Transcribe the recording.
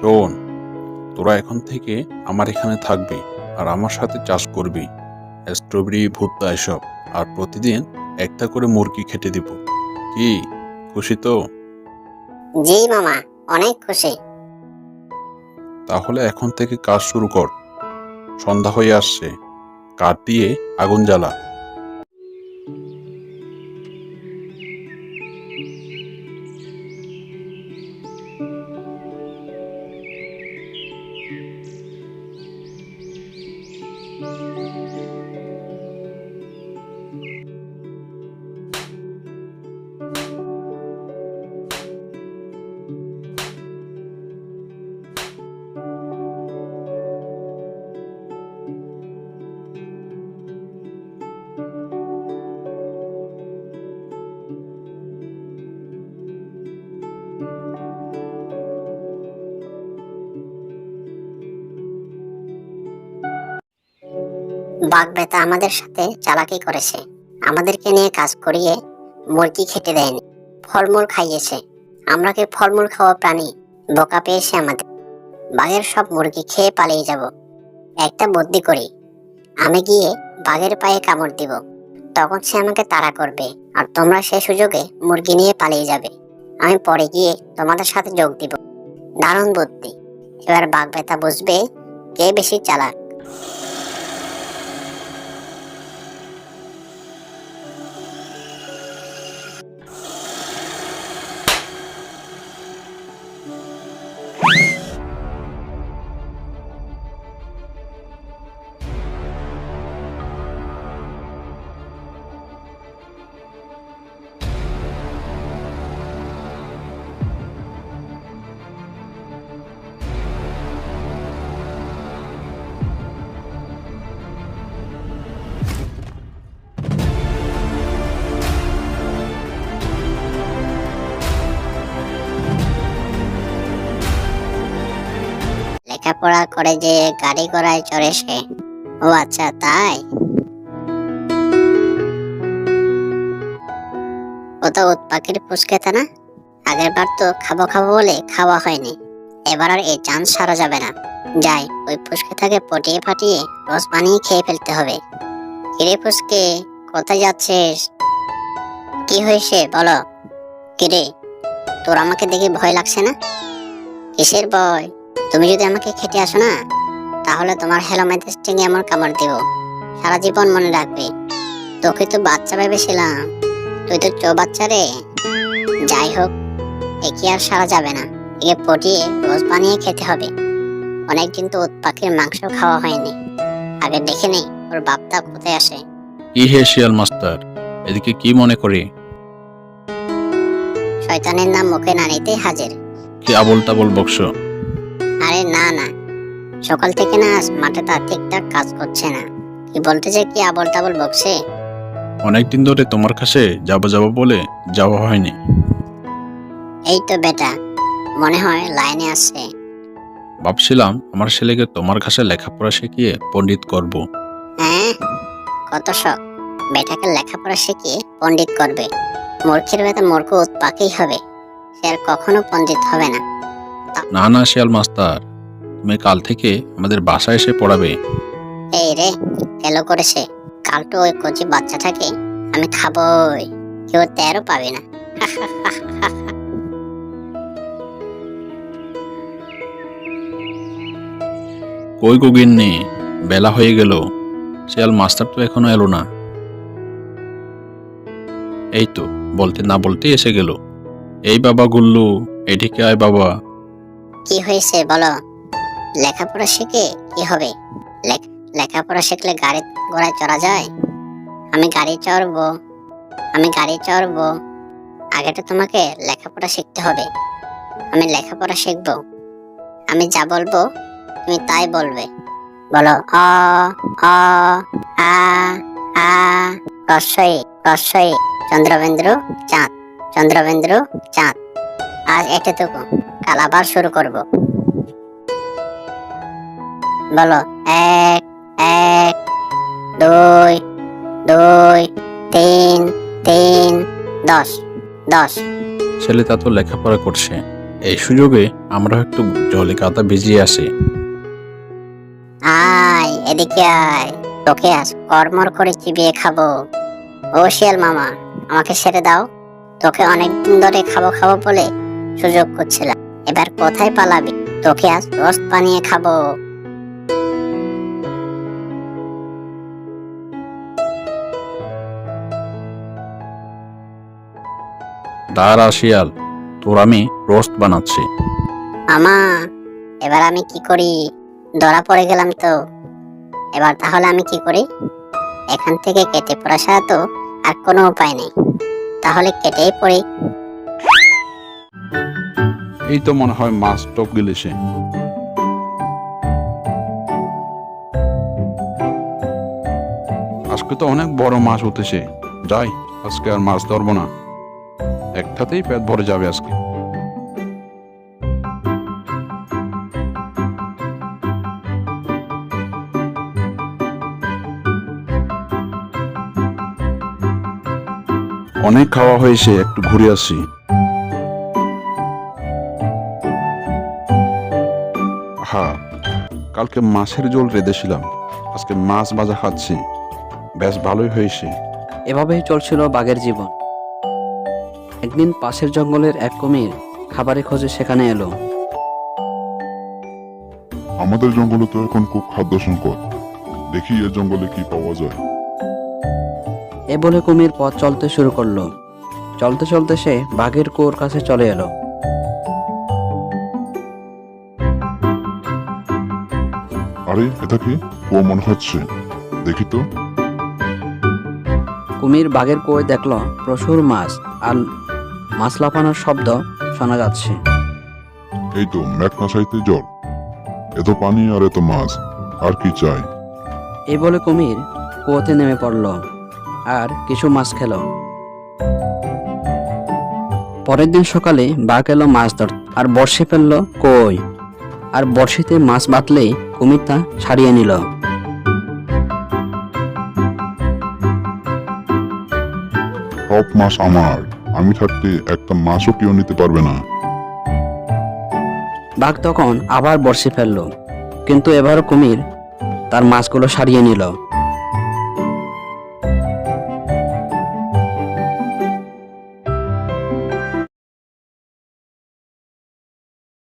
শোন, তোরা এখন থেকে আমার এখানে থাকবি আর আমার সাথে চাষ করবি, স্ট্রবেরি, ভুট্টা এসব। আর প্রতিদিন একটা করে মুরগি খেতে দিব। কি, খুশি তো? জি মামা, অনেক খুশি। তাহলে এখন থেকে কাজ শুরু কর। সন্ধ্যা হয়ে আসছে, কাঠ দিয়ে আগুন জ্বালা। বাঘবেতা আমাদের সাথে চালাকি করেছে, আমাদেরকে নিয়ে কাজ করিয়ে মুরগি খেতে দেয়নি, ফলমূল খাইয়েছে। আমরা কি ফলমূল খাওয়া প্রাণী? বোকা পেয়েছে আমাদের। বাঘের সব মুরগি খেয়ে পালিয়ে যাব। একটা বুদ্ধি করি, আমি গিয়ে বাঘের পায়ে কামড় দিব, তখন সে আমাকে তাড়া করবে আর তোমরা সে সুযোগে মুরগি নিয়ে পালিয়ে যাবে। আমি পরে গিয়ে তোমাদের সাথে যোগ দিব। দারুণ বুদ্ধি। এবার বাঘবেতা বুঝবে কে বেশি চালাক। লেখাপড়া করে যে গাড়ি ঘোড়ায় চড়ে সে। ও আচ্ছা, তাই? ও তো উট পাখির পুচকেতা না? আগের বার তো খাবো খাবো বলে খাওয়া হয়নি, এবার আর এই চান্স সারা যাবে না। যাই, ওই পুচকেটাকে পটিয়ে ফাটিয়ে রস বানিয়ে খেয়ে ফেলতে হবে। কিরে পুচকে, কোথায় যাচ্ছিস? কি হয়েছে বলো। কিরে, তোর আমাকে দেখে ভয় লাগছে না? কিসের ভয়? তুমি যদি আমাকে খেতে আসো না, তাহলে তোমার হেলমেট স্টিংয়ে এমন কামড় দিব, সারা জীবন মনে রাখবে। তোকে তো বাচ্চা ভেবেছিলাম, তুই তো বাচ্চা রে। যাই হোক, একে আর সারা যাবে না, একে পটিয়ে রোজ বানিয়ে খেতে হবে। অনেকদিন তো উট পাখির মাংস খাওয়া হয়নি, আগে দেখে নেই ওর বাপটা কোথায় আসে। কি হে শিয়াল মাস্টার, এদিকে কি মনে করে? শয়তানের নাম মুখে না নিতেই হাজির। কি আবল তাবল বকশ? আরে না না, সকাল থেকে না আজ মাথাটা ঠিকঠাক কাজ করছে না। কি বলতে যে কি আবল তাবল বকছে। অনেকদিন ধরে তোমার কাছে যাবো যাবো বলে যাওয়া হয়নি। এই তো বেটা, মনে হয় লাইনে আসছে। ভাবছিলাম আমার ছেলেকে তোমার কাছে লেখাপড়া শিখিয়ে পণ্ডিত করব। হ্যাঁ, কত শখ বেটাকে লেখাপড়া শিখিয়ে পণ্ডিত করবে। মূর্খের বেটা মূর্খ উট পাখি হবে, সে আর কখনো পণ্ডিত হবে না। না না শিয়াল মাস্টার, তুমি কাল থেকে আমাদের বাসায় এসে পড়াবে। এই রে, এলো করেছে। কাল তো ওই কচি বাচ্চাটাকে আমি খাবই, কেউ তেরও পাবে না। কই গো গিন্নি, বেলা হয়ে গেল, শিয়াল মাস্টার তো এখনো এলো না। এই তো বলতে না বলতে এসে গেল। এই বাবা গুল্লু, এদিকে আয় বাবা। কি হয়েছে বলো। লেখাপড়া শিখে কি হবে? লেখাপড়া শিখলে গাড়ি ঘোড়ায় চড়া যায়? আমি গাড়ি চড়বো, আমি গাড়ি চড়বো। আগে তো তোমাকে লেখাপড়া শিখতে হবে। আমি লেখাপড়া শিখবো, আমি যা বলবো তুমি তাই বলবে। বলো অ, অ, আ, আ, রস্বই, রস্বই, চন্দ্রবিন্দু চাঁদ, চন্দ্রবিন্দু চাঁদ। আজ এতটুকু, কাল আবার শুরু করব। বলো এক, এক, দুই, দুই, তিন, তিন, 10, 10। ছেলেটা তো লেখাপড়া করছে, এই সুযোগে আমরা একটু জলে কাদা ভিজিয়ে আসি। আয় এদিকে আয়, তোকে আজ কর্মর করে চিবিয়ে খাবো। ও শিয়াল মামা, আমাকে ছেড়ে দাও। তোকে অনেকদিন ধরে খাবো খাবো বলে সুযোগ করছিলাম, এবার কোথায় পালাবি? তোকে আজ রোস্ট বানিয়ে খাবো। দাঁড়া শিয়াল, তোর আমি রোস্ট বানাচ্ছি। মামা, এবার আমি কি করি? ধরা পড়ে গেলাম তো। এবার তাহলে আমি কি করি? এখান থেকে কেটে পড়া ছাড়া তো আর কোনো উপায় নেই। তাহলে কেটেই পড়ি। এই তো মনে হয় মাছ টপ গিলেছে। আজকে তো অনেক বড় মাছ উঠেছে। যাই, আজকে আর মাছ ধরবো না, একটাতেই পেট ভরে যাবে আজকে। অনেক খাওয়া হয়েছে, একটু ঘুরে আসি। হ্যাঁ, কালকে মাছের ঝোল রেঁধেছিলাম, আজকে মাছ ভাজা খাচ্ছি, বেশ ভালোই হয়েছে। এভাবেই চলছিল বাঘের জীবন। একদিন পাশের জঙ্গলের এক কুমির খাবারের খোঁজে সেখানে এলো। আমাদের জঙ্গলে তো এখন খুব খাদ্য সংকট, দেখি এ জঙ্গলে কি পাওয়া যায়। এ বলে কুমির পথ চলতে শুরু করলো। চলতে চলতে সে বাঘের কুয়োর কাছে চলে এলো। আরে এটা কি? ও মনে হচ্ছে, দেখি তো। কুমির বাঘের কুয়োয় দেখলো প্রচুর মাছ আর মাছ লাফানোর শব্দ শোনা যাচ্ছে। এই তো মেঘনা সাইতে জল, এত পানি আর এত মাছ, আর কি চাই? এই বলে কুমির কুয়োতে নেমে পড়লো আর কিছু মাছ খেলো। পরের দিন সকালে বাঘ এলো মাছ ধরতে আর বড়শি ফেললো কই, আর বড়শিতে মাছ বাঁধলেই কুমির তা ছাড়িয়ে নিল। সব মাছ আমার, আমি থাকতে একটা মাছও কেউ নিতে পারবে না। বাঘ তখন আবার বড়শি ফেললো, কিন্তু এবারও কুমির তার মাছগুলো সারিয়ে নিল।